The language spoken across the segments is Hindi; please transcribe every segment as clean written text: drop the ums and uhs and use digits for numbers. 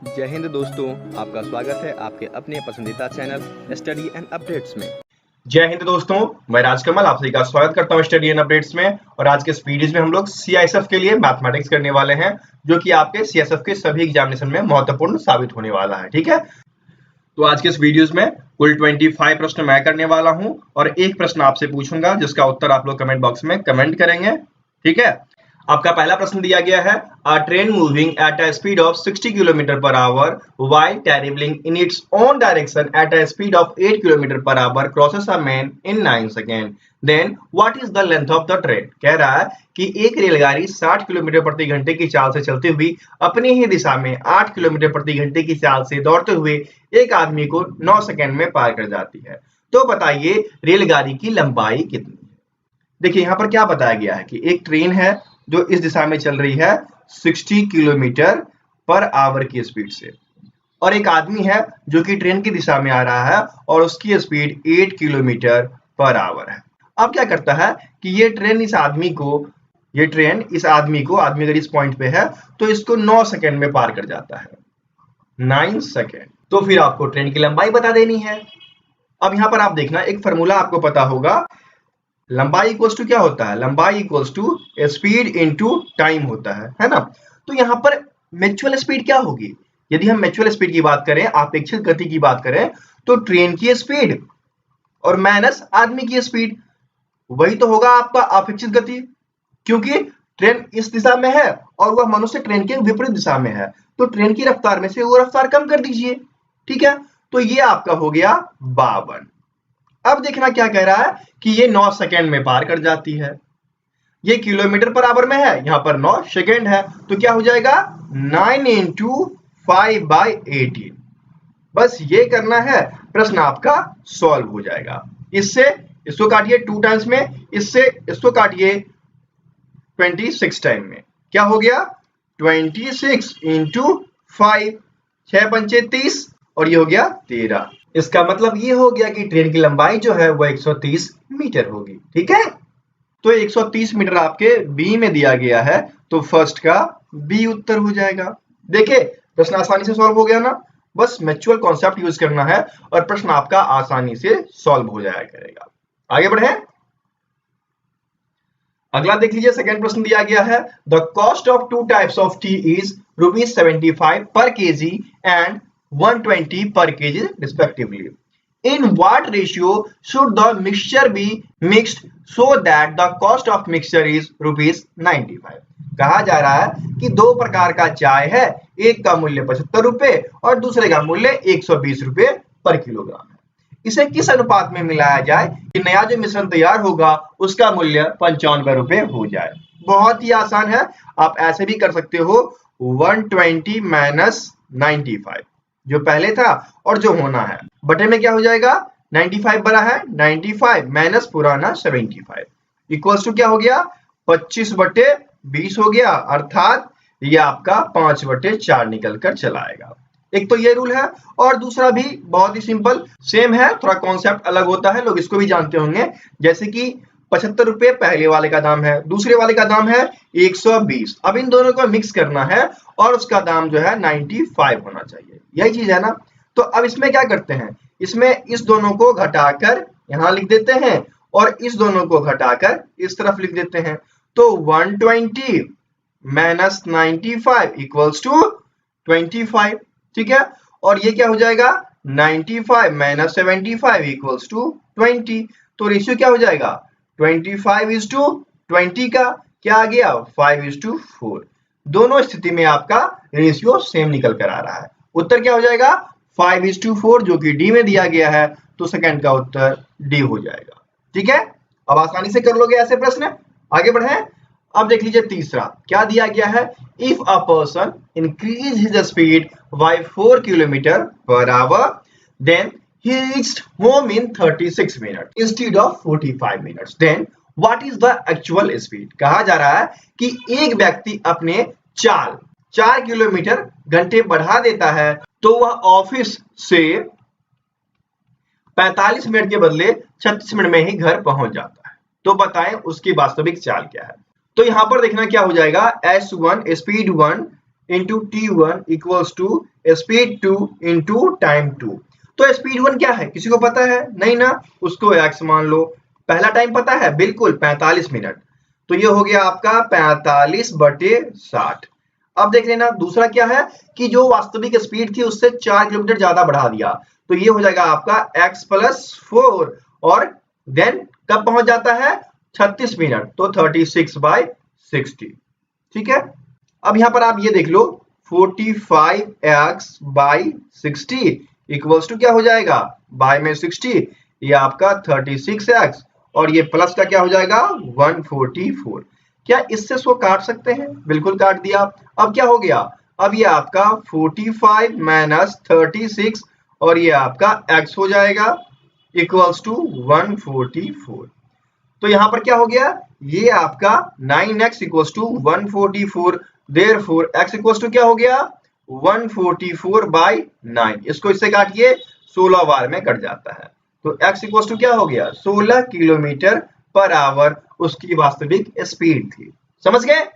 जय हिंद दोस्तों, आपका स्वागत है आपके अपने पसंदीदा चैनल स्टडी एंड अपडेट्स में। जय हिंद दोस्तों, मैं राजकमल आप सभी का स्वागत करता हूं स्टडी एंड अपडेट्स में। और आज के इस वीडियो में हम लोग सीआईएसएफ के लिए मैथमेटिक्स करने वाले हैं, जो कि आपके सीआईएसएफ के सभी एग्जामिनेशन में महत्वपूर्ण साबित होने वाला है। ठीक है, तो आज के इस वीडियो में कुल 25 प्रश्न मैं करने वाला हूं और एक प्रश्न आपसे पूछूंगा जिसका उत्तर आप लोग कमेंट बॉक्स में कमेंट करेंगे। ठीक है, आपका पहला प्रश्न दिया गया है, a train moving at a speed of 60 km/h while traveling in its own direction at a speed of 8 km/h crosses a man in 9 seconds. Then what is the length of the train? कह रहा है कि एक रेलगाड़ी 60 किलोमीटर प्रति घंटे की चाल से चलती हुई अपनी ही दिशा में 8 किलोमीटर प्रति घंटे की चाल से दौड़ते हुए एक आदमी को 9 सेकंड में पार कर जाती है। तो बताइए रेलगाड़ी की लंबाई कितनी है। देखिए यहाँ पर क्या बताया गया है कि एक ट्रेन है जो इस दिशा में चल रही है 60 किलोमीटर पर आवर की स्पीड से, और एक आदमी है जो कि ट्रेन की दिशा में आ रहा है और उसकी स्पीड 8 किलोमीटर पर आवर है। अब क्या करता है कि ये ट्रेन इस आदमी को अगर इस पॉइंट पे है तो इसको 9 सेकंड में पार कर जाता है, 9 सेकंड। तो फिर आपको ट्रेन की लंबाई बता देनी है। अब यहाँ पर आप देखना, एक फॉर्मूला आपको पता होगा, लंबाई इक्वल्स टू क्या होता है, लंबाई equals to speed into time होता है ना। तो यहाँ पर म्यूचुअल स्पीड क्या होगी, यदि हम म्यूचुअल स्पीड की बात करें, अपेक्षित गति की बात करें, तो ट्रेन की स्पीड और माइनस आदमी की स्पीड, वही तो होगा आपका अपेक्षित गति, क्योंकि ट्रेन इस दिशा में है और वह मनुष्य ट्रेन के विपरीत दिशा में है, तो ट्रेन की रफ्तार में से वो रफ्तार कम कर दीजिए। ठीक है, तो ये आपका हो गया 52। अब देखना क्या कह रहा है कि ये 9 सेकंड में पार कर जाती है। ये किलोमीटर पर आवर में है, यहाँ पर 9 सेकंड है, तो क्या हो जाएगा 9 × 5/18। बस ये करना है, प्रश्न आपका सॉल्व हो जाएगा। इससे इसको काटिए 2 टाइम्स में, इससे इसको काटिए 26 टाइम में, क्या हो गया 26 × 5, 6 पंचे 30 और ये हो गया 13। इसका मतलब ये हो गया कि ट्रेन की लंबाई जो है वह 130 मीटर होगी। ठीक है, तो 130 मीटर आपके बी में दिया गया है, तो फर्स्ट का बी उत्तर हो जाएगा। देखिए प्रश्न आसानी से सॉल्व हो गया ना, बस म्यूचुअल कॉन्सेप्ट यूज करना है और प्रश्न आपका आसानी से सॉल्व हो जाया करेगा। आगे बढ़े, अगला देख लीजिए। सेकंड प्रश्न दिया गया है, the cost of 2 types of T is ₹75 per kg and 120 per kg respectively. In what ratio should the mixture be mixed so that the cost of mixture is ₹95? कहा जा रहा है कि दो प्रकार का चाय है, एक का मूल्य 75 रुपए और दूसरे का मूल्य 120 रुपए पर किलोग्राम है। इसे किस अनुपात में मिलाया जाए कि नया जो मिश्रण तैयार होगा उसका मूल्य 95 रुपए हो जाए। बहुत ही आसान है, आप ऐसे भी कर सकते हो, 120 माइनस 95 जो पहले था और जो होना है, बटे में क्या हो जाएगा 95 बड़ा है 95 माइनस पुराना 75 इक्वल्स टू क्या हो गया 25/20 हो गया, अर्थात ये आपका 5/4 निकल कर चला आएगा। एक तो ये रूल है और दूसरा भी बहुत ही सिंपल सेम है, थोड़ा कॉन्सेप्ट अलग होता है, लोग इसको भी जानते होंगे। जैसे कि 75 रुपए पहले वाले का दाम है, दूसरे वाले का दाम है 120। अब इन दोनों को मिक्स करना है और उसका दाम जो है 95 होना चाहिए, यही चीज है ना। तो अब इसमें क्या करते हैं, इसमें इस दोनों को घटाकर यहाँ लिख देते हैं और इस दोनों को घटाकर इस तरफ लिख देते हैं। तो 120 माइनस 95 इक्वल्स टू 25। ठीक है, और ये क्या हो जाएगा 95 माइनस 75 इक्वल्स टू 20। तो रेशियो क्या हो जाएगा 25:20 का क्या आ गया 5:4। दोनों स्थिति में आपका रेशियो सेम निकल कर आ रहा है। उत्तर क्या हो जाएगा 5:4 जो कि डी में दिया गया है, तो सेकंड का उत्तर डी हो जाएगा। ठीक है, अब आसानी से कर लोगे ऐसे प्रश्न। आगे बढ़े, अब देख लीजिए तीसरा क्या दिया गया है, if a person increase his speed by 4 km/h then he reached home in 36 minutes instead of 45 minutes. Then what is the actual speed? कहा जा रहा है कि एक व्यक्ति अपने चाल 4 किलोमीटर घंटे बढ़ा देता है तो वह ऑफिस से 45 मिनट के बदले 36 मिनट में ही घर पहुंच जाता है। तो बताएं उसकी वास्तविक चाल क्या है। तो यहां पर देखना क्या हो जाएगा S1 speed 1 into t1 equals to speed 2 into time 2। तो स्पीड 1 क्या है, किसी को पता है? नहीं ना, उसको x मान लो। पहला टाइम पता है, बिल्कुल 45 मिनट। तो ये हो गया आपका 45/60। अब देख लेना दूसरा क्या है कि जो वास्तविक स्पीड थी उससे 4 किलोमीटर ज्यादा बढ़ा दिया, तो ये हो जाएगा आपका x + 4 और देन कब पहुंच जाता है 36 मिनट, तो 36/60। ठीक है, अब यहां पर आप ये देख लो 45x/60 इक्वल्स टू क्या हो जाएगा, बाय में 60, ये आपका 36x और ये प्लस का क्या हो जाएगा 144। क्या इससे इसको काट सकते हैं? बिल्कुल काट दिया। अब क्या हो गया, अब ये आपका 45 माइनस 36 और ये आपका x हो जाएगा इक्वल्स टू 144। तो यहां पर क्या हो गया, ये आपका 9x equals to 144, therefore x equals to क्या हो गया 144/9। इसको इससे काटिए 16 बार में कट जाता है, तो x इक्वल्स टू क्या हो गया 16 किलोमीटर पर आवर उसकी वास्तविक स्पीड थी। समझ गए?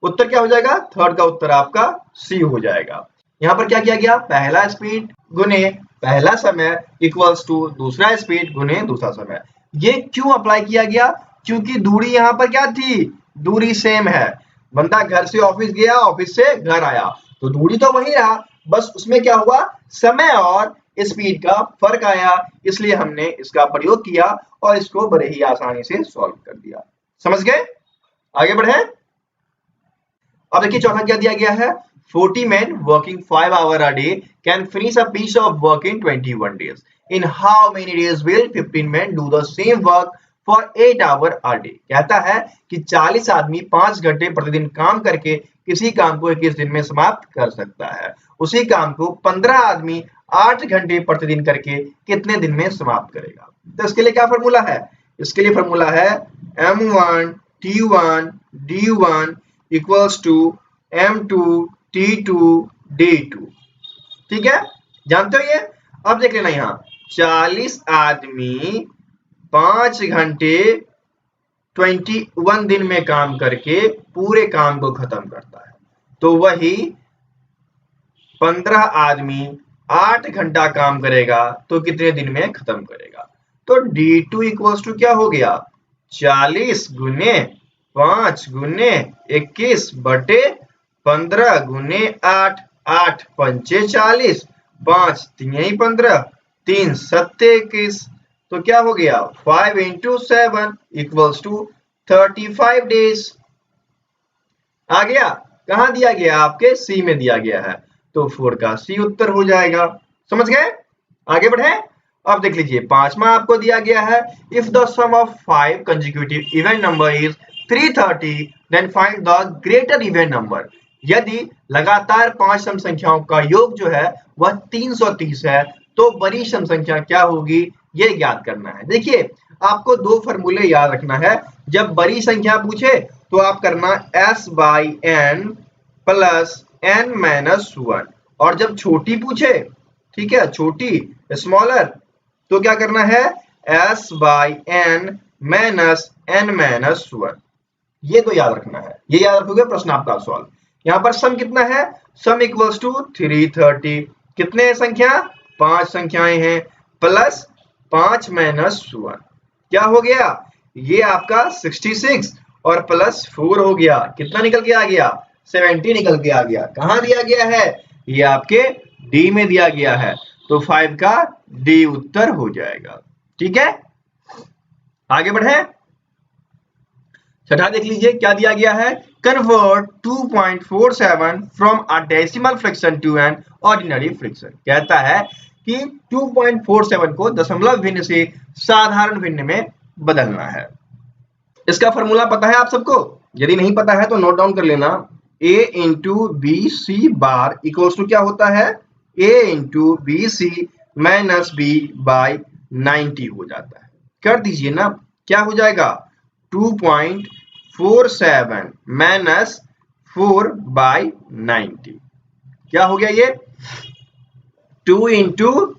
उत्तर क्या हो जाएगा, थर्ड का उत्तर आपका सी हो जाएगा। यहां पर क्या किया गया, पहला स्पीड गुने पहला समय इक्वल्स टू दूसरा स्पीड गुने दूसरा समय। ये क्यों अप्लाई किया गया, क्योंकि दूरी यहां पर क्या थी, दूरी सेम है। बंदा घर से ऑफिस गया, ऑफिस से घर आया, तो दूरी तो वही रहा, बस उसमें क्या हुआ समय और स्पीड का फर्क आया, इसलिए हमने इसका प्रयोग किया और इसको बड़े ही आसानी से सॉल्व कर दिया। समझ गए? आगे बढ़े। अब देखिए चौथा क्या दिया गया है, 40 men working 5 hours a day can finish a piece of work in 21 days. In how many days will 15 men do the same work for 8 hours a day? कहता है कि 40 आदमी 5 घंटे प्रतिदिन काम करके किसी काम को 21 दिन में समाप्त कर सकता है। उसी काम को 15 आदमी 8 घंटे प्रतिदिन करके कितने दिन में समाप्त करेगा? तो इसके लिए क्या फॉर्मूला है, इसके लिए फॉर्मूला है m1 t1 d1 equals to m2 t2 d2। ठीक है, जानते हो ये? अब देख लेना, यहाँ 40 आदमी 5 घंटे 21 दिन में काम करके पूरे काम को खत्म करता है, तो वही 15 आदमी 8 घंटा काम करेगा तो कितने दिन में खत्म करेगा? तो d2 इक्वल्स टू क्या हो गया 40 गुने 5 गुने 21 बटे 15 गुने 8, 8 पंचे 40, 5 3 15, 3 7 21, तो क्या हो गया 5 into 7 इक्वल्स टू 35 डेज। आ गया, कहां दिया गया, आपके सी में दिया गया है, तो 4 का सी उत्तर हो जाएगा। समझ गए? आगे बढ़े। अब देख लीजिए पांचवा आपको दिया गया है, if the sum of 5 consecutive event number is 330 then find the greater event number. यदि लगातार 5 सम संख्याओं का योग जो है वह 330 है तो बड़ी सम संख्या क्या होगी, ये ज्ञात करना है। देखिए आपको दो फॉर्मूले याद रखना है, जब बड़ी संख्या पूछे तो आप करना s/n प्लस n माइनस 1, और जब छोटी पूछे, ठीक है छोटी स्मॉलर, तो क्या करना है s/n माइनस n माइनस 1। ये तो याद रखना है, ये याद रखोगे प्रश्न आपका सॉल्व। यहाँ पर सम कितना है, सम इक्वल्स टू 330, कितने संख्या 5 संख्याएं हैं, प्लस 5 माइनस 1 क्या हो गया, ये आपका 66 और प्लस 4 हो गया, कितना निकल के आ गया 70 निकल के आ गया। कहां दिया गया है, ये आपके डी में दिया गया है, तो 5 का डी उत्तर हो जाएगा। ठीक है, आगे बढ़े। छठा देख लीजिए क्या दिया गया है, convert 2.47 from a decimal fraction to an ordinary fraction. कहता है कि 2.47 को दशमलव भिन्न से साधारण भिन्न में बदलना है। इसका फॉर्मूला पता है आप सबको? यदि नहीं पता है तो नोट डाउन कर लेना, a into B C bar equals to क्या होता है, a into B C minus B by 90 हो जाता है। कर दीजिए ना, क्या हो जाएगा 2.47 माइनस 4/90, क्या हो गया ये 2 इंटू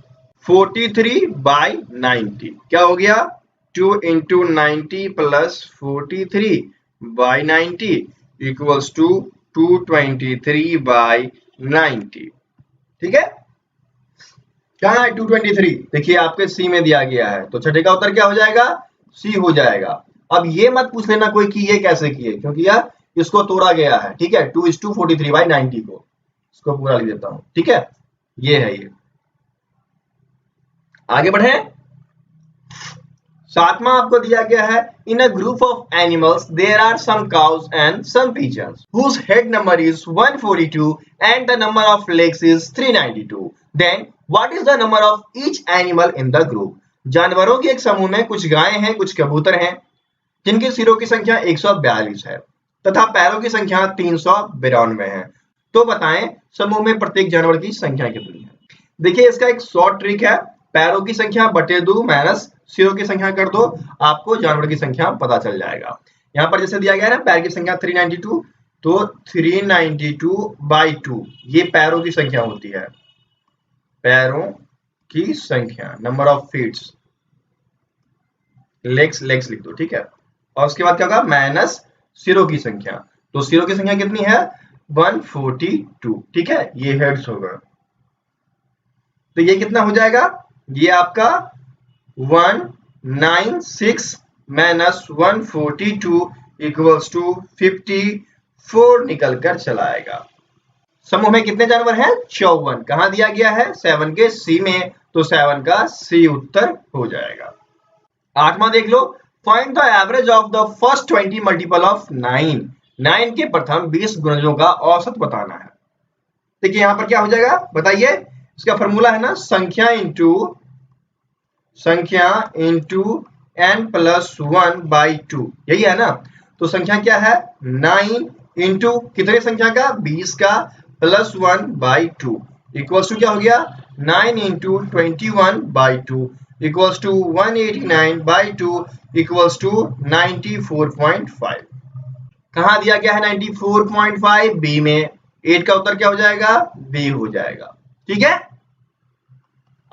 43/90, क्या हो गया 2 इंटू 90 प्लस 43/90 इक्वल्स टू 223/90। ठीक है, कहाँ है 223? देखिए आपके सी में दिया गया है, तो छठे का उत्तर क्या हो जाएगा? सी हो जाएगा। अब ये मत पूछ लेना कोई कि ये कैसे किए, क्योंकि यह इसको तोड़ा गया है। ठीक है, 2:43/90 को, इसको पूरा लिख देता हूं। ठीक है, ये है ये। आगे बढ़े। सातवां आपको दिया गया है, in a group of animals there are some cows and some pigeons whose head number is 142 and the number of legs is 392, then what is the number of each animal in the group. जानवरों के एक समूह में कुछ गायें हैं, कुछ कबूतर हैं, जिनके सिरों की संख्या 142 है तथा पैरों की संख्या 392 है। तो बताएं समूह में प्रत्येक जानवर की संख्या कितनी है। देखिए इसका एक शॉर्ट ट्रिक है, पैरों की संख्या बटे 2 माइनस सिरों की संख्या कर दो, आपको जानवर की संख्या पता चल जाएगा। यहाँ पर जैसे दिया गया है ना, पैर की संख्या 392, तो 392/2 ये पैरों की संख्या होती है, पैरों की संख्या, नंबर ऑफ फीट्स। लेग्स लिख दो। ठीक है, और उसके बाद क्या होगा? माइनस सिरों की संख्या। तो सिरों की संख्या कितनी है? 142। ठीक है, ये हेड्स होगा, तो ये कितना हो जाएगा? ये आपका 196 माइनस 142 इक्वल्स टू 54 निकल कर चला आएगा। समूह में कितने जानवर हैं? 54। कहां दिया गया है? 7 के सी में, तो 7 का सी उत्तर हो जाएगा। आठवां देख लो, find the average of the first 20 multiple of 9। 9 के प्रथम 20 गुणजों का औसत बताना है। देखिए यहां पर क्या हो जाएगा बताइए, इसका फॉर्मूला है ना, संख्या इंटू n+1/2, यही है ना। तो संख्या क्या है? 9 इंटू कितने संख्या का? 20 का, +1/2 इक्वल्स टू क्या हो गया? 9 into 21/2 equals to 189/2 equals to 94.5। कहां दिया गया है 94.5? बी में। 8 का उत्तर क्या हो जाएगा? बी हो जाएगा। ठीक है,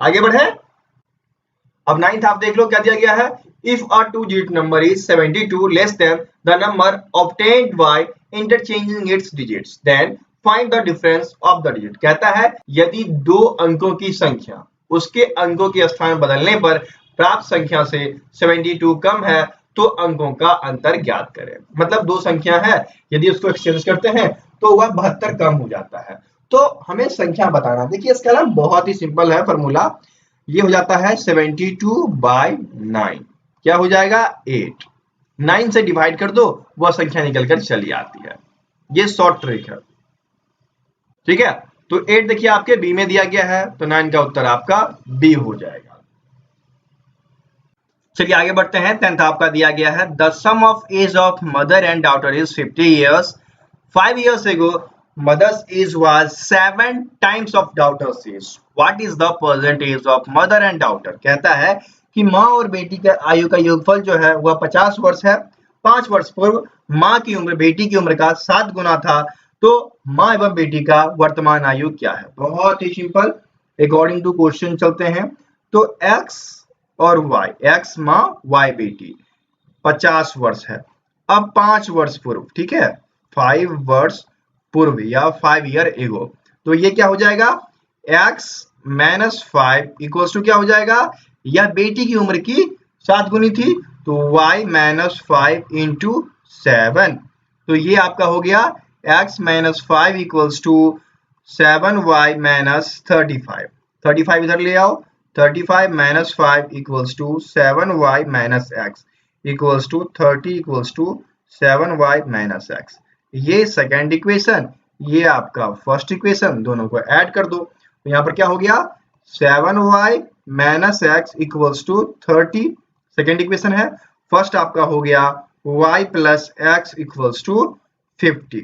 आगे बढ़े। अब 9th आप देख लो क्या दिया गया है, if a 2-digit number is 72 less than the number obtained by interchanging its digits, then find the difference of the digit. कहता है यदि 2 अंकों की संख्या उसके अंकों के स्थान बदलने पर प्राप्त संख्या से 72 कम है तो अंकों का अंतर ज्ञात करें। मतलब 2 संख्या है, यदि उसको एक्सचेंज करते हैं तो वह 72 कम हो जाता है, तो हमें संख्या बताना। देखिए इसका ना बहुत ही सिंपल है फॉर्मूला, ये हो जाता है 72/9, क्या हो जाएगा? 8। 9 से डिवाइड कर दो, वह संख्या निकल कर चली आती है। ये शॉर्ट ट्रिक है। ठीक है, तो 8 देखिए आपके बी में दिया गया है, तो 9 का उत्तर आपका बी हो जाएगा। चलिए आगे बढ़ते हैं। 10th आपका दिया गया है, the sum of age of mother and daughter is 50 years. 5 years ago mother's age was 7 times of daughter's age. What is the present age of mother and daughter? कहता है कि माँ और बेटी का आयु का योगफल जो है वह 50 वर्ष है। 5 वर्ष पूर्व माँ की उम्र बेटी की उम्र का 7 गुना था, तो माँ एवं बेटी का वर्तमान आयु क्या है? बहुत ही सिंपल, अकॉर्डिंग टू क्वेश्चन चलते हैं। तो x और y, x माँ y बेटी, 50 वर्ष है। अब 5 वर्ष पूर्व, ठीक है, 5 वर्ष पूर्व या 5 ईयर एगो, तो ये क्या हो जाएगा? x - 5 इक्वल्स टू क्या हो जाएगा? यह बेटी की उम्र की 7 गुनी थी, तो y - 5 इंटू 7, तो ये आपका हो गया x - 5 इक्वल्स टू 7y - 35। 35 इधर ले आओ, 35 - 5 equals to 7y - x equals to 30 equals to 7y - x। ये सेकेंड इक्वेशन, ये आपका फर्स्ट इक्वेशन, दोनों को ऐड कर दो, तो यहाँ पर क्या हो गया? 7y - x equals to 30, second equation है। फर्स्ट आपका हो गया y + x इक्वल्स टू 50।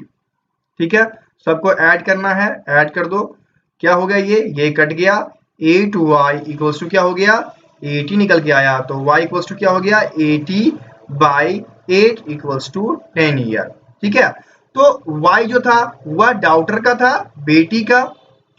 ठीक है, सबको ऐड करना है, ऐड कर दो। क्या हो गया? ये कट गया, 8y इक्वल्स टू क्या हो गया? 80 निकल के आया, तो y इक्वल्स टू क्या हो गया? 80/8 इक्वल्स टू 10 ईयर। ठीक है, तो y जो था वह डॉटर का था, बेटी का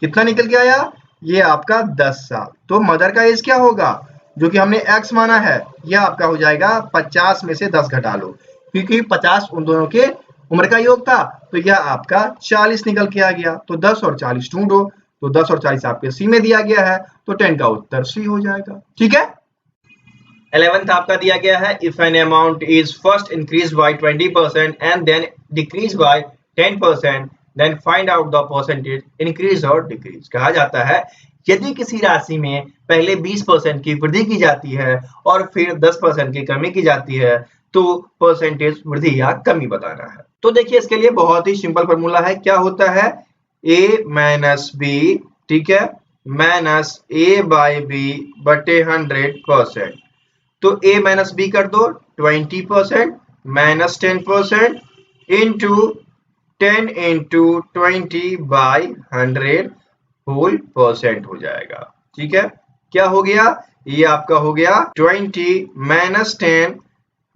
कितना निकल के आया? ये आपका 10 साल। तो मदर का एज क्या होगा? जो कि हमने x माना है, यह आपका हो जाएगा 50 में से 10 घटा लो, क्योंकि 50 उन दोनों के उम्र का योग था, तो यह आपका 40 निकल के आ गया। तो 10 और 40 ढूंढो, तो 10 और 40 आपके सी में दिया गया है, तो 10 का उत्तर सी हो जाएगा। ठीक है। 11th आपका दिया गया है, if an amount is first increase by 20% and then decrease by 10%, then find out the percentage increase और डिक्रीज। कहा जाता है यदि किसी राशि में पहले 20% की वृद्धि की जाती है और फिर 10% की कमी की जाती है, तो परसेंटेज वृद्धि या कमी बताना है। तो देखिए इसके लिए बहुत ही सिंपल फॉर्मूला है। क्या होता है, a माइनस बी, ठीक है, माइनस a बाई बी बटे 100%। तो a माइनस बी कर दो 20% minus 10% into 10 into 20 by 100 whole percent हो जाएगा। ठीक है, क्या हो गया, ये आपका हो गया 20 माइनस 10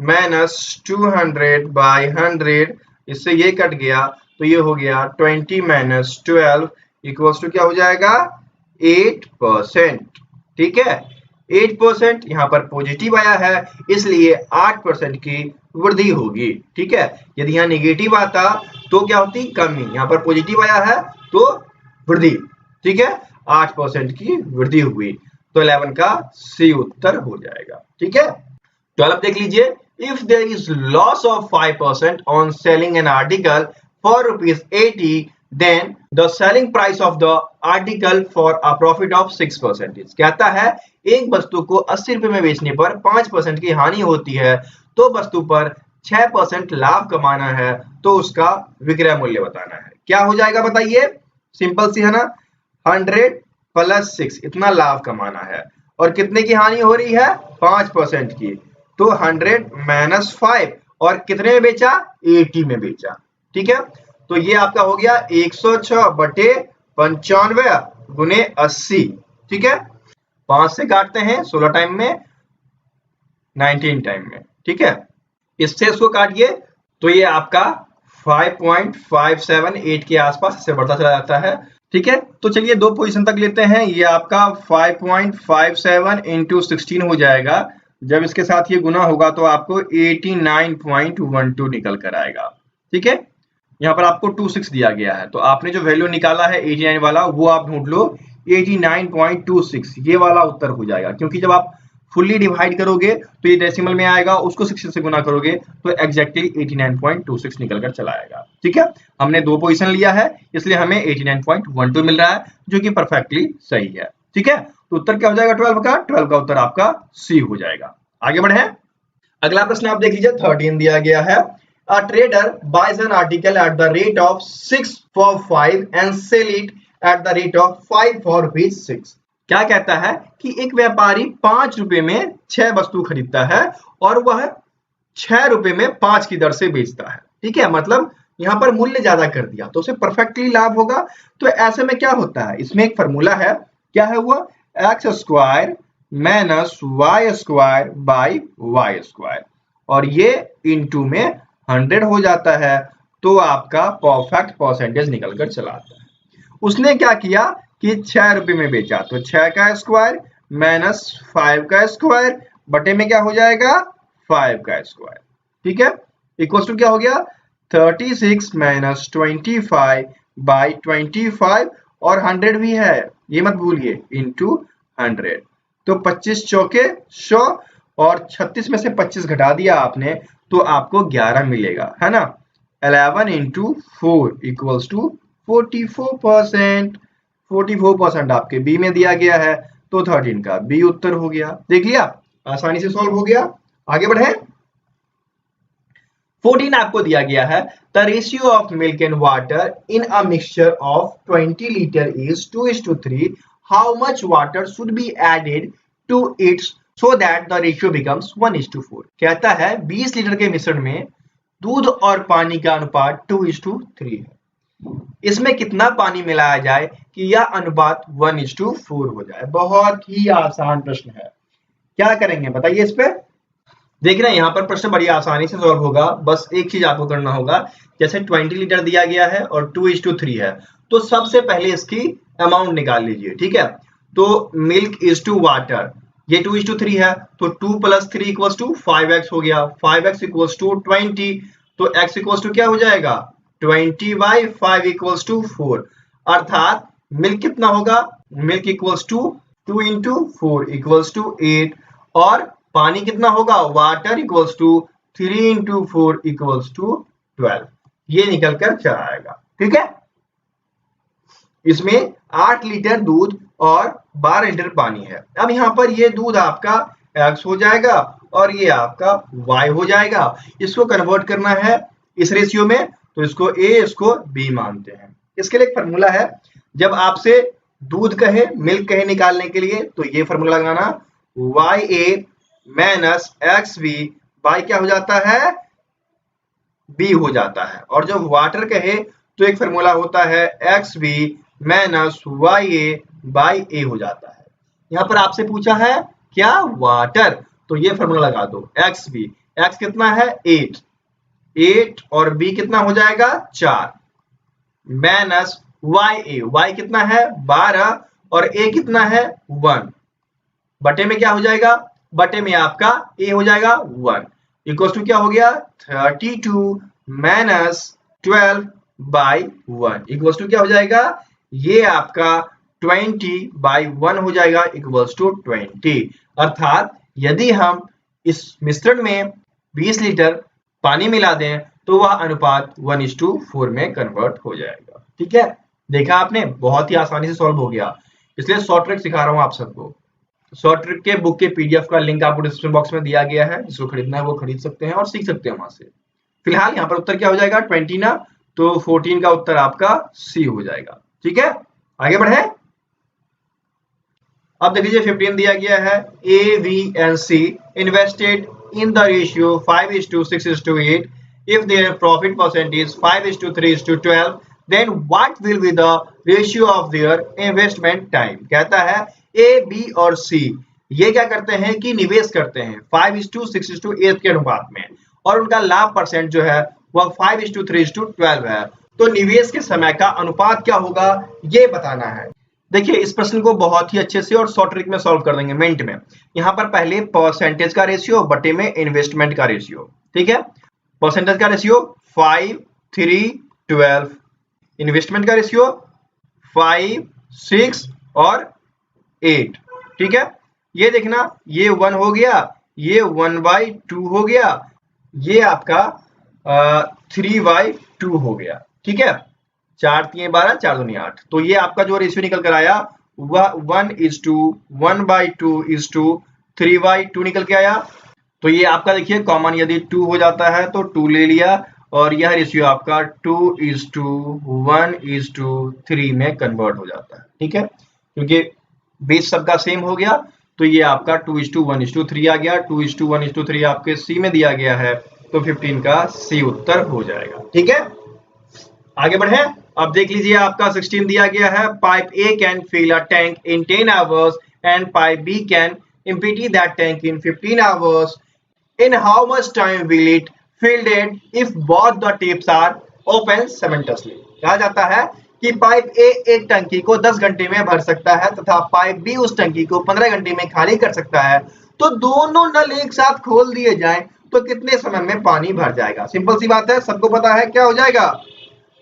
माइनस 200 बाई 100, इससे ये कट गया, तो ये हो गया 20 माइनस 12 इक्वल्स टू क्या हो जाएगा 8%। ठीक है, 8% यहाँ पर पॉजिटिव आया है, इसलिए 8% की वृद्धि होगी। ठीक है, यदि यहाँ निगेटिव आता तो क्या होती, कमी। यहाँ पर पॉजिटिव आया है तो वृद्धि। ठीक है, 8% की वृद्धि हुई, तो 11 का सी उत्तर हो जाएगा। ठीक है, 12 देख लीजिए, if there is loss of 5% on selling an article for ₹80, then the selling price of the article for a profit of 6%। कहता है एक वस्तु को 80 रुपए में बेचने पर 5% की हानि होती है, तो वस्तु पर 6% लाभ कमाना है, तो उसका विक्रय मूल्य बताना है। क्या हो जाएगा बताइए, सिंपल सी है ना, 100 प्लस 6 इतना लाभ कमाना है, और कितने की हानि हो रही है 5% की, तो 100 माइनस 5, और कितने में बेचा 80 में बेचा। ठीक है, तो ये आपका हो गया 106 बटे 95 गुने 80। ठीक है, 5 से काटते हैं 16 टाइम में, 19 टाइम में। ठीक है, इससे इसको काटिए तो ये आपका 5.578 के आसपास से बढ़ता चला जाता है। ठीक है, तो चलिए दो पोजीशन तक लेते हैं। ये आपका 5.57 इंटू 16 हो जाएगा, जब इसके साथ ये गुना होगा तो आपको 89.12 निकल कर आएगा। ठीक है, यहाँ पर आपको 26 दिया गया है, तो आपने जो वैल्यू निकाला है 89 वाला, वो आप ढूंढ लो 89.26, ये वाला उत्तर हो जाएगा। क्योंकि जब आप फुल्ली डिवाइड करोगे तो ये डेसिमल में आएगा, उसको 60 से गुना करोगे तो एग्जैक्टली 89.26 निकल कर चला आएगा। ठीक है, हमने दो पोजीशन लिया है, इसलिए हमें 89.12 मिल रहा है, जो कि परफेक्टली सही है। ठीक है, तो उत्तर क्या हो जाएगा 12 का उत्तर आपका सी हो जाएगा। आगे बढ़े, अगला प्रश्न आप देख लीजिए, 13 दिया गया है, a trader buys an article at the rate of 6 for 5 and sell it at the rate of 5 for ₹6। क्या कहता है कि एक व्यापारी 5 रुपए में 6 वस्तु खरीदता है और वह 6 रुपए में 5 की दर से बेचता है। ठीक है, मतलब यहाँ पर मूल्य ज्यादा कर दिया तो उसे परफेक्टली लाभ होगा। तो ऐसे में क्या होता है, इसमें एक फॉर्मूला है, क्या है वो, X square minus Y square by Y square, और ये इनटू में 100 हो जाता है, तो आपका परफेक्ट परसेंटेज निकल कर चला आता है। उसने क्या किया कि 6 रुपए में बेचा, तो 6 का स्क्वायर माइनस 5 का स्क्वायर बटे में क्या हो जाएगा 5 का स्क्वायर। ठीक है, इक्वल टू क्या हो गया 36 माइनस 25 बाई 25, और 100 भी है, ये मत भूलिए, इंटू 100। तो 25 चौके 100, और 36 में से 25 घटा दिया आपने तो आपको 11 मिलेगा, है ना। 11 इंटू 4 इक्वल्स टू 44%। 44% आपके बी में दिया गया है, तो 13 का बी उत्तर हो गया। देख लिया, आसानी से सॉल्व हो गया। आगे बढ़े, 14 आपको दिया गया है, the ratio of milk and water in a mixture of 20 litre is 2:3। How much water should be added to its so that the ratio becomes 1:4। कहता है 20 लीटर के मिश्रण में दूध और पानी का अनुपात 2:3 है, इसमें कितना पानी मिलाया जाए कि यह अनुपात 1:4 हो जाए। बहुत ही आसान प्रश्न है, क्या करेंगे बताइए इस पे। देख रहे हैं यहाँ पर प्रश्न बड़ी आसानी से सॉल्व होगा, बस एक चीज आपको करना होगा, जैसे 20 लीटर दिया गया है और 2:3 है, तो सबसे पहले इसकी अमाउंट निकाल लीजिए। ठीक है, तो मिल्क इज टू वाटर, ये 2:3 है, तो 2 + 3 = 5x हो गया, 5x = 20, तो x इक्वल्स टू क्या हो जाएगा 20/5 इक्वल्स टू 4, अर्थात मिल्क कितना होगा, milk equals to 2 into 4 equals to 8, और पानी कितना होगा, water equals to 3 into 4 equals to 12, ये निकल कर चला आएगा। ठीक है, इसमें 8 लीटर दूध और 12 लीटर पानी है। अब यहाँ पर ये दूध आपका x हो जाएगा और ये आपका y हो जाएगा। इसको कन्वर्ट करना है इस रेशियो में, तो इसको a इसको b मानते हैं। इसके लिए एक फॉर्मूला है, जब आपसे दूध कहे मिल्क कहे निकालने के लिए, तो ये फॉर्मूला लगाना YA माइनस XB बाय क्या हो जाता है, B हो जाता है। और जब वाटर कहे तो एक फॉर्मूला होता है XB minus YA by A हो जाता है। यहाँ पर आपसे पूछा है क्या, वाटर, तो ये फॉर्मूला लगा दो XB, X कितना है 8 और B कितना हो जाएगा 4, माइनस YA, Y कितना है 12 और A कितना है 1, बटे में क्या हो जाएगा, बटे में आपका A हो जाएगा 1, इक्वल टू क्या हो गया 32 माइनस 12/1 इक्वल टू क्या हो जाएगा, ये आपका 20/1 हो जाएगा इक्वल्स टू 20। अर्थात यदि हम इस मिश्रण में 20 लीटर पानी मिला दें तो वह अनुपात 1:4 में कन्वर्ट हो जाएगा। ठीक है, देखा आपने, बहुत ही आसानी से सॉल्व हो गया, इसलिए शॉर्ट ट्रिक सिखा रहा हूं आप सबको। शॉर्ट ट्रिक के बुक के पीडीएफ का लिंक आपको डिस्क्रिप्शन बॉक्स में दिया गया है, जिसको खरीदना है वो खरीद सकते हैं और सीख सकते हैं वहां से। फिलहाल यहाँ पर उत्तर क्या हो जाएगा 20 ना, तो 14 का उत्तर आपका सी हो जाएगा। ठीक है, आगे बढ़े। अब देख लीजिए 15 दिया गया है, A, V and C invested in the ratio 5:6:8. If their profit percent is 5:3:12, then what will be the ratio of their investment time? कहता है A, B और C ये क्या करते हैं कि निवेश करते हैं 5:6:8 के अनुपात में, और उनका लाभ परसेंट जो है वह 5:3:12 है। तो निवेश के समय का अनुपात क्या होगा ये बताना है। देखिए इस प्रश्न को बहुत ही अच्छे से और शॉर्ट ट्रिक में सॉल्व कर देंगे मिनट में। यहाँ पर पहले परसेंटेज का रेशियो बटे में इन्वेस्टमेंट का रेशियो। ठीक है, परसेंटेज का रेशियो 5, 3, 12, इन्वेस्टमेंट का रेशियो 5, 6 और 8। ठीक है, ये देखना ये 1 हो गया, ये 1/2 हो गया, ये आपका 3/2 हो गया। ठीक है, 4 3 12, 4 2 8, तो ये आपका जो रेशियो निकल कर आया वह 1:1/2:3/2 निकल के आया। तो ये आपका देखिए कॉमन यदि 2 हो जाता है तो 2 ले लिया, और यह रेशियो आपका 2:1:3 में कन्वर्ट हो जाता है। ठीक है, क्योंकि बेस सबका सेम हो गया, तो ये आपका 2:1:3 आ गया, 2:1:3 आपके सी में दिया गया है, तो 15 का सी उत्तर हो जाएगा। ठीक है, आगे बढ़े। अब देख लीजिए आपका 16 दिया गया है, pipe A can fill a tank in 10 hours and pipe B can empty that tank in 15 hours. In how much time will it fill it if both the taps are open simultaneously? कहा जाता है कि पाइप A एक टंकी को 10 घंटे में भर सकता है तथा पाइप B उस टंकी को 15 घंटे में खाली कर सकता है। तो दोनों नल एक साथ खोल दिए जाएं तो कितने समय में पानी भर जाएगा? सिंपल सी बात है, सबको पता है क्या हो जाएगा,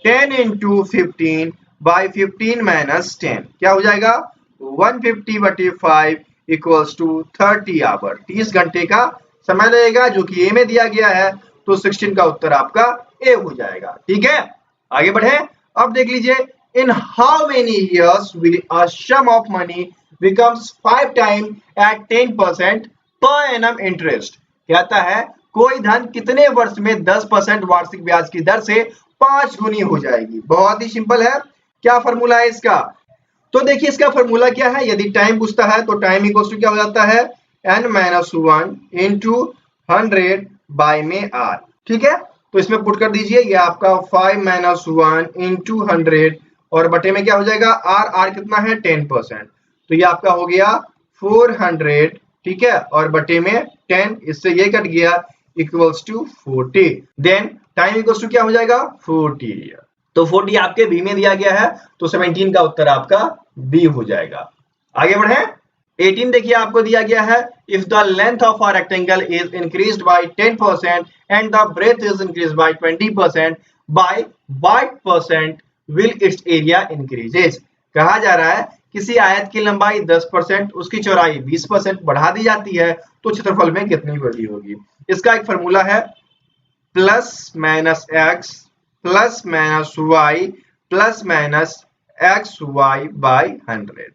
10 into 15/15 minus 10 क्या हो जाएगा 150/5 इक्वल्स टू 30 आवर। 30 घंटे का समय लगेगा जो कि ए में दिया गया है, तो 16 का उत्तर आपका ए हो जाएगा। ठीक है, आगे बढ़े। अब देख लीजिए, in how many years will a sum of money becomes 5 time at 10% per annum interest. कहता है कोई धन कितने वर्ष में 10% वार्षिक ब्याज की दर से 5 गुनी हो जाएगी। बहुत ही सिंपल है, क्या फॉर्मूला है इसका? तो देखिए इसका फॉर्मूला क्या है, यदि टाइम पूछता है तो टाइम इक्वल्स टू क्या हो जाता है n-1 इंटू 100 बाय में r। ठीक है, तो इसमें पुट कर दीजिए, ये आपका 5-1 इंटू 100 और बटे में क्या हो जाएगा r कितना है 10%, तो ये आपका हो गया 400। ठीक है, और बटे में 10, इससे ये कट गया equals to 40। Then time equals to क्या हो जाएगा 40, तो 40 आपके बी में दिया गया है, तो 17 का उत्तर आपका बी हो जाएगा। आगे बढ़े। 18 देखिए आपको दिया गया है, if the length of a rectangle is increased by 10% and the breadth is increased by 20%, by what percent will its area increases. कहा जा रहा है किसी आयत की लंबाई 10%, उसकी चौड़ाई 20% बढ़ा दी जाती है तो क्षेत्रफल में कितनी वृद्धि होगी। इसका एक फॉर्मूला है plus minus X plus minus Y plus minus X Y by 100।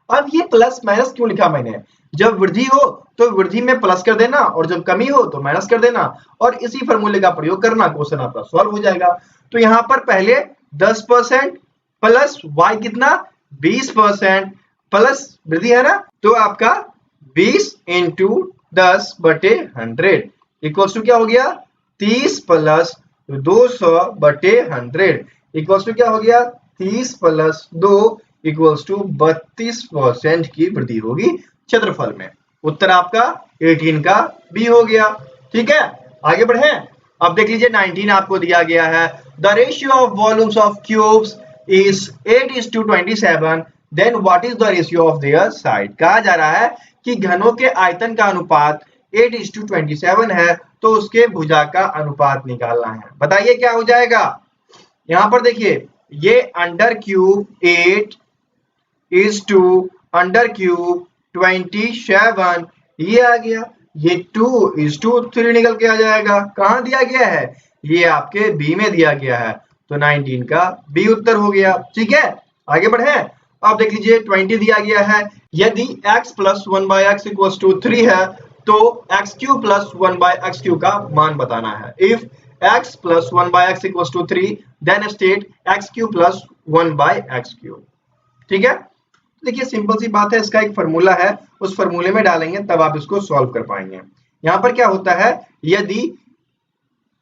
अब ये प्लस माइनस क्यों लिखा मैंने, जब वृद्धि हो तो वृद्धि में प्लस कर देना और जब कमी हो तो माइनस कर देना और इसी फॉर्मूले का प्रयोग करना, क्वेश्चन आपका सॉल्व हो जाएगा। तो यहाँ पर पहले 10% प्लस y कितना 20% प्लस वृद्धि है ना, तो आपका 20 इंटू 10 बटे 100 इक्वल्स टू क्या हो गया 30 प्लस 200 बटे 100 इक्वल्स टू क्या हो गया 30 प्लस 2 इक्वल्स टू 32% की वृद्धि होगी क्षेत्रफल में। उत्तर आपका 18 का बी हो गया। ठीक है, आगे बढ़े। अब देख लीजिए 19 आपको दिया गया है, the ratio of volumes of cubes is 8:27, then what is the ratio of their side. कहा जा रहा है कि घनों के आयतन का अनुपात 8:27 है तो उसके भुजा का अनुपात निकालना है। बताइए क्या हो जाएगा। यहां पर देखिए ये under cube 8 is to under cube 27 ये आ गया, ये 2 इज टू 3 निकल के आ जाएगा। कहां दिया गया है, ये आपके बी में दिया गया है, तो 19 का बी उत्तर हो गया। ठीक है, आगे बढ़े। अब देख लीजिए 20 दिया गया है, यदि x plus 1/x equals to 3 है तो x cube plus 1/x cube का मान बताना है। If x plus 1/x equals to 3 then state x cube plus 1/x cube. ठीक है, देखिए सिंपल सी बात है, इसका एक फॉर्मूला है, उस फॉर्मूले में डालेंगे तब आप इसको सॉल्व कर पाएंगे। यहां पर क्या होता है, यदि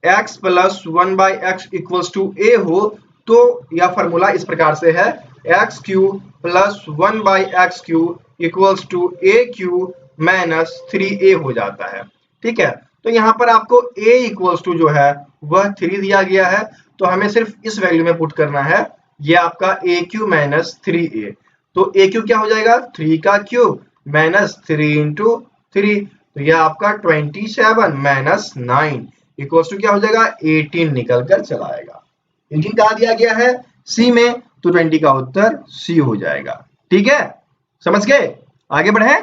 x plus 1/x equals to a हो तो यह फॉर्मूला इस प्रकार से है, x cube plus 1/x cube equals to a cube minus 3a हो जाता है। ठीक है, तो यहाँ पर आपको a इक्वल्स टू जो है वह 3 दिया गया है, तो हमें सिर्फ इस वैल्यू में पुट करना है, ये आपका a क्यूब माइनस 3a, तो a क्यूब क्या हो जाएगा 3 का क्यूब माइनस 3 इंटू 3, तो यह आपका 27 माइनस 9 इक्वल्स टू क्या हो जाएगा 18 निकल कर चला आएगा। 18 कहा दिया गया है सी में, तो 20 का उत्तर सी हो जाएगा। ठीक है, समझ गए, आगे बढ़े।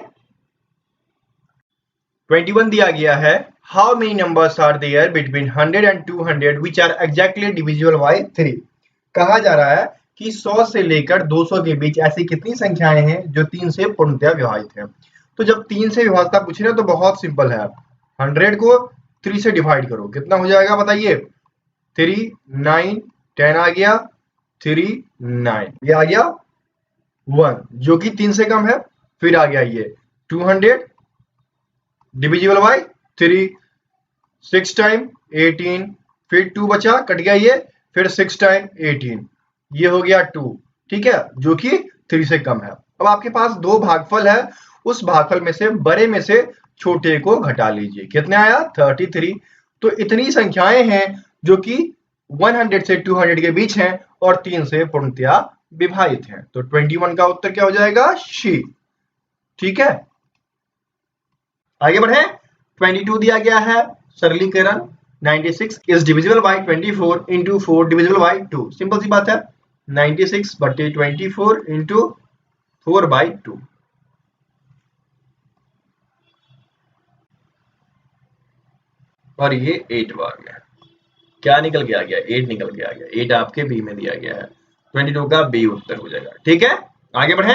21 दिया गया है, how many numbers are there between 100 and 200 which are exactly divisible by 3। कहा जा रहा है कि 100 से लेकर 200 के बीच ऐसी कितनी संख्याएं हैं जो 3 से पूर्णतः विभाजित हैं। तो जब 3 से विभाजित पूछ रहे हो तो बहुत सिंपल है, 100 को 3 से डिवाइड करो, कितना हो जाएगा बताइए 3 9 10 आ गया 3 9, ये आ गया 1 जो कि 3 से कम है। फिर आ गया ये 200 डिविजिबल बाय 3, 6 टाइम 18, फिर 2 बचा कट गया ये, फिर 6 टाइम 18, ये हो गया 2। ठीक है, जो कि 3 से कम है। अब आपके पास दो भागफल है, उस भागफल में से बड़े में से छोटे को घटा लीजिए, कितने आया 33। तो इतनी संख्याएं हैं जो कि 100 से 200 के बीच हैं और 3 से पूर्णतया विभाजित हैं, तो 21 का उत्तर क्या हो जाएगा सी। ठीक है, आगे बढ़े। 22 दिया गया है, सरलीकरण 96 is divisible by 24 into 4 divisible by 2। Simple सी बात है, 96 बटे 24 इंटू 4/2। और ये 8 बार में क्या निकल के आ गया 8 निकल के आ गया, 8 आपके बी में दिया गया है, 22 का बी उत्तर हो जाएगा। ठीक है, आगे बढ़े।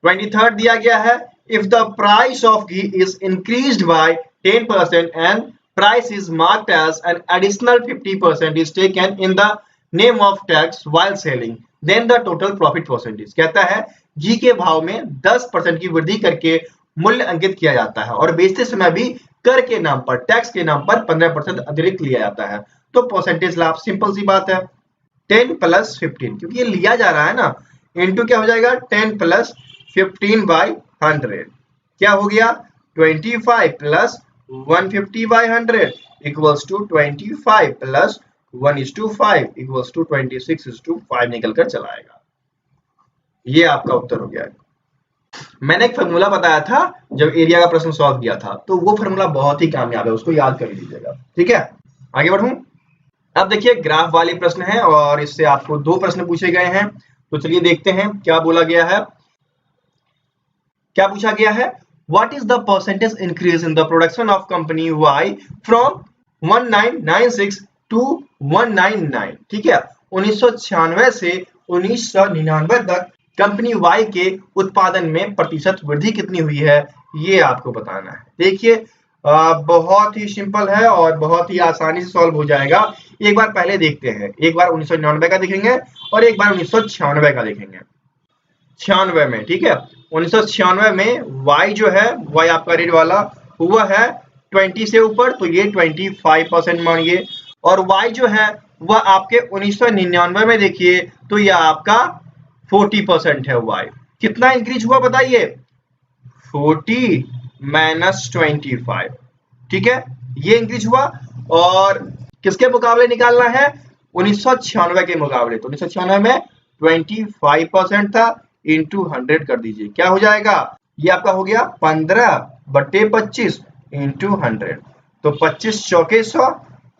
23 दिया गया है, if the price of ghee is increased by 10% and price is marked as an additional 50% is taken in the name of tax while selling, then the total profit percentage। कहता है घी के भाव में 10% की वृद्धि करके मूल्य अंकित किया जाता है और बेचते समय भी कर के नाम पर टैक्स के नाम पर 15% अतिरिक्त लिया जाता है, तो परसेंटेज लाभ। सिंपल सी बात है 10 प्लस 15, क्योंकि ये लिया जा रहा है ना, इनटू क्या हो जाएगा 10 प्लस 15/100, क्या हो गया 25 plus 150/100 equals to 25 plus 1:5 equals to 26:5 निकल कर चला आएगा। ये आपका उत्तर हो गया। मैंने एक फॉर्मूला बताया था जब एरिया का प्रश्न सॉल्व किया था, तो वो फॉर्मूला बहुत ही कामयाब है, उसको याद कर लीजिएगा। ठीक है, आगे बढ़ूं। अब देखिए ग्राफ वाले प्रश्न है और इससे आपको 2 प्रश्न पूछे गए हैं, तो चलिए देखते हैं क्या बोला गया है। क्या पूछा गया है, what is the percentage increase in the production of company Y from 1996 to 199। ठीक है, 1996 से 1999 तक कंपनी वाई के उत्पादन में प्रतिशत वृद्धि कितनी हुई है, ये आपको बताना है। देखिए बहुत ही सिंपल है और बहुत ही आसानी से सॉल्व हो जाएगा। एक बार पहले देखते हैं, एक बार 1999 का देखेंगे और एक बार 1996 का देखेंगे। 96 में, ठीक है, 1996 में y जो है, y आपका रेड वाला हुआ है 20 से ऊपर, तो ये 25% मानिए। और y जो है वह आपके 1999 में देखिए तो यह आपका 40% है। y कितना इंक्रीज हुआ बताइए, 40 माइनस 25। ठीक है, ये इंक्रीज हुआ और किसके मुकाबले निकालना है, 1996 के मुकाबले। तो 1996 में 25% था, इंटू 100 कर दीजिए, क्या हो जाएगा, ये आपका हो गया 15/25 इंटू 100। तो 25 चौके 100,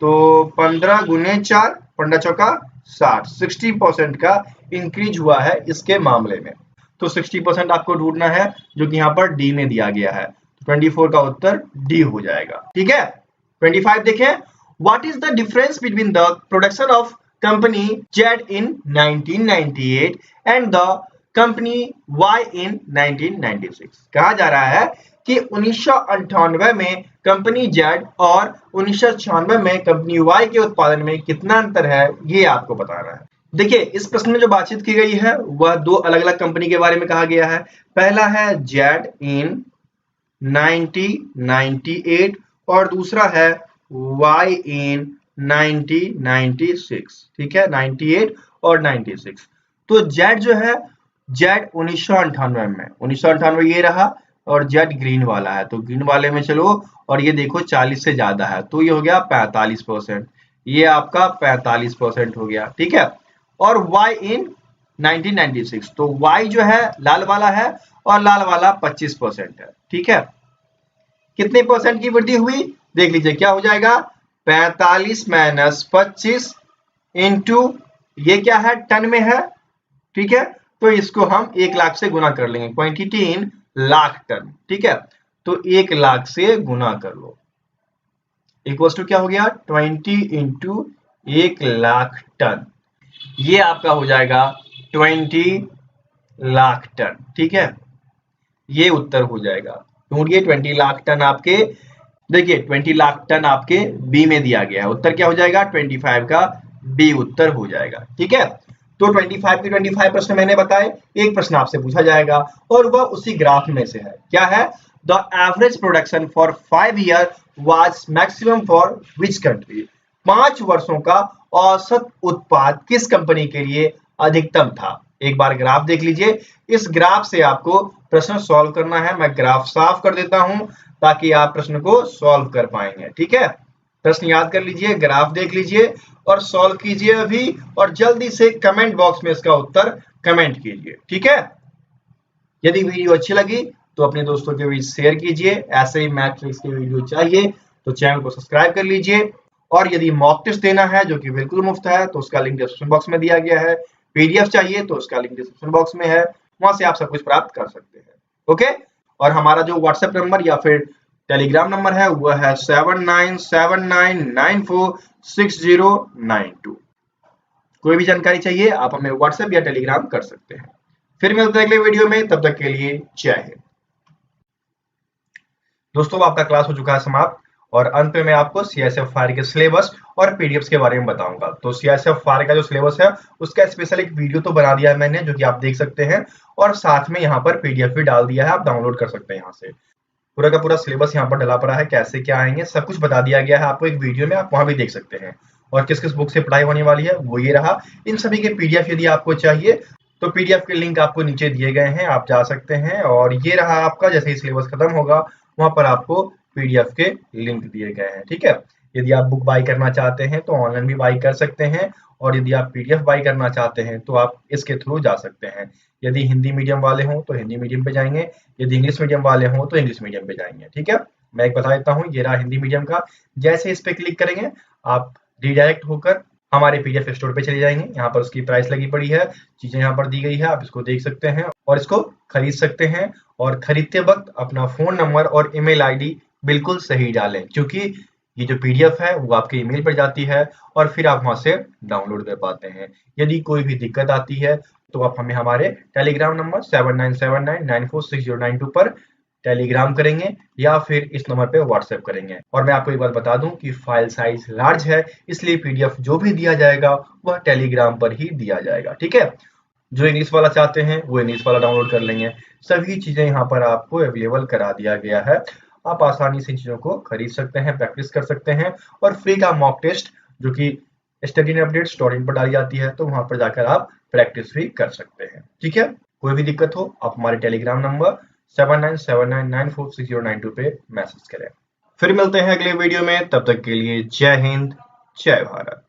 तो 15 गुने 4, 15 चौका 60, 60% का इंक्रीज हुआ है इसके मामले में। तो 60% आपको ढूंढना है जो कि यहाँ पर डी में दिया गया है। 24 का उत्तर डी हो जाएगा। ठीक है, 25 देखें, what is the difference between the production of company Z in 1998 and the company Y in 1996। कहा जा रहा है कि 1998 में कंपनी जेड और 1996 में कंपनी वाई के उत्पादन में कितना अंतर है, ये आपको बताना है। देखिए इस प्रश्न में जो बातचीत की गई है वह 2 अलग अलग कंपनी के बारे में कहा गया है। पहला है जेड इन 1998 और दूसरा है वाई इन 1996। ठीक है, 98 और 96। तो जेड जो है, जेड 1998 में, 1998 ये रहा और जेड ग्रीन वाला है, तो ग्रीन वाले में चलो, और ये देखो 40 से ज्यादा है, तो ये हो गया 45%, ये आपका 45% हो गया। ठीक है, और y इन 1996, तो y जो है लाल वाला है और लाल वाला 25% है। ठीक है, कितने परसेंट की वृद्धि हुई देख लीजिए, क्या हो जाएगा, 45 माइनस 25 इंटू ये क्या है, टन में है। ठीक है, तो इसको हम 1 लाख से गुना कर लेंगे, क्वांटिटी इन लाख टन। ठीक है, तो 1 लाख से गुना कर लो, इक्वल्स टू क्या हो गया, 20 इंटू 1 लाख टन, ये आपका हो जाएगा 20 लाख टन। ठीक है, ये उत्तर हो जाएगा। ढूंढिए 20 लाख टन आपके, देखिए 20 लाख टन आपके बी में दिया गया है, उत्तर क्या हो जाएगा, 25 का बी उत्तर हो जाएगा। ठीक है, तो 25 के 25 प्रश्न मैंने बताए, एक प्रश्न आपसे पूछा जाएगा और वह उसी ग्राफ में से है। क्या है, the average production for 5 year was maximum for which country. 5 वर्षों का औसत उत्पाद किस कंपनी के लिए अधिकतम था। एक बार ग्राफ देख लीजिए, इस ग्राफ से आपको प्रश्न सॉल्व करना है। मैं ग्राफ साफ कर देता हूं ताकि आप प्रश्न को सॉल्व कर पाएंगे। ठीक है, प्रश्न याद कर लीजिए, ग्राफ देख लीजिए और सॉल्व कीजिए अभी, और जल्दी से कमेंट बॉक्स में इसका उत्तर कमेंट कीजिए। ठीक है, यदि वीडियो अच्छी लगी तो अपने दोस्तों के बीच शेयर कीजिए। ऐसे ही मैथ्स के वीडियो चाहिए तो चैनल को सब्सक्राइब कर लीजिए, और यदि मॉक टेस्ट देना है जो कि बिल्कुल मुफ्त है तो उसका लिंक डिस्क्रिप्शन बॉक्स में दिया गया है। पीडीएफ चाहिए तो उसका लिंक डिस्क्रिप्शन बॉक्स में है, वहां से आप सब कुछ प्राप्त कर सकते हैं। ओके, और हमारा जो व्हाट्सएप नंबर या फिर टेलीग्राम नंबर है वह है 7979946092। कोई भी जानकारी चाहिए आप हमें व्हाट्सएप या टेलीग्राम कर सकते हैं। फिर मिलते हैं अगले वीडियो में, तब तक के लिए जय हिंद। दोस्तों आपका क्लास हो चुका है समाप्त, और अंत में मैं आपको सीआईएसएफ फायर के सिलेबस और पीडीएफ के बारे में बताऊंगा। तो सीआईएसएफ फायर का जो सिलेबस है उसका स्पेशल एक वीडियो तो बना दिया है मैंने, जो कि आप देख सकते हैं, और साथ में यहाँ पर पीडीएफ भी डाल दिया है, आप डाउनलोड कर सकते हैं। यहाँ से पूरा का पूरा सिलेबस यहाँ पर डला पड़ा है, कैसे क्या आएंगे सब कुछ बता दिया गया है आपको एक वीडियो में, आप वहां भी देख सकते हैं। और किस किस बुक से पढ़ाई होने वाली है वो ये रहा। इन सभी के पीडीएफ यदि आपको चाहिए तो पीडीएफ के लिंक आपको नीचे दिए गए हैं, आप जा सकते हैं। और ये रहा आपका, जैसे ही सिलेबस खत्म होगा वहां पर आपको पीडीएफ के लिंक दिए गए हैं। ठीक है, यदि आप बुक बाई करना चाहते हैं तो ऑनलाइन भी बाई कर सकते हैं, और यदि आप पीडीएफ बाई करना चाहते हैं तो आप इसके थ्रू जा सकते हैं। यदि हिंदी मीडियम वाले हों तो हिंदी मीडियम पे जाएंगे, यदि इंग्लिश मीडियम वाले हों तो इंग्लिश मीडियम पे जाएंगे। ठीक है, मैं एक बता देता हूँ, ये रहा हिंदी मीडियम का। जैसे इस पे क्लिक करेंगे आप रिडायरेक्ट होकर हमारे पीडीएफ स्टोर पे चले जाएंगे। यहाँ पर उसकी प्राइस लगी पड़ी है, चीजें यहाँ पर दी गई है, आप इसको देख सकते हैं और इसको खरीद सकते हैं। और खरीदते वक्त अपना फोन नंबर और ईमेल आईडी बिल्कुल सही डालें, क्योंकि ये जो पीडीएफ है वो आपके ईमेल पर जाती है और फिर आप वहां से डाउनलोड कर पाते हैं। यदि कोई भी दिक्कत आती है तो आप हमें हमारे टेलीग्राम नंबर 7979946092 पर टेलीग्राम करेंगे या फिर इस नंबर पे व्हाट्सएप करेंगे। और मैं आपको एक बात बता दूं कि फाइल साइज लार्ज है, इसलिए पीडीएफ जो भी दिया जाएगा वह टेलीग्राम पर ही दिया जाएगा। ठीक है, जो इंग्लिश वाला चाहते हैं वो इंग्लिश वाला डाउनलोड कर लेंगे। सभी चीजें यहाँ पर आपको अवेलेबल करा दिया गया है, आप आसानी से इन चीजों को खरीद सकते हैं, प्रैक्टिस कर सकते हैं। और फ्री का मॉक टेस्ट जो कि स्टडी एंड अपडेट स्टोरी पर डाली जाती है, तो वहां पर जाकर आप प्रैक्टिस भी कर सकते हैं। ठीक है, कोई भी दिक्कत हो आप हमारे टेलीग्राम नंबर 7979946092 पे मैसेज करें। फिर मिलते हैं अगले वीडियो में, तब तक के लिए जय हिंद, जय भारत।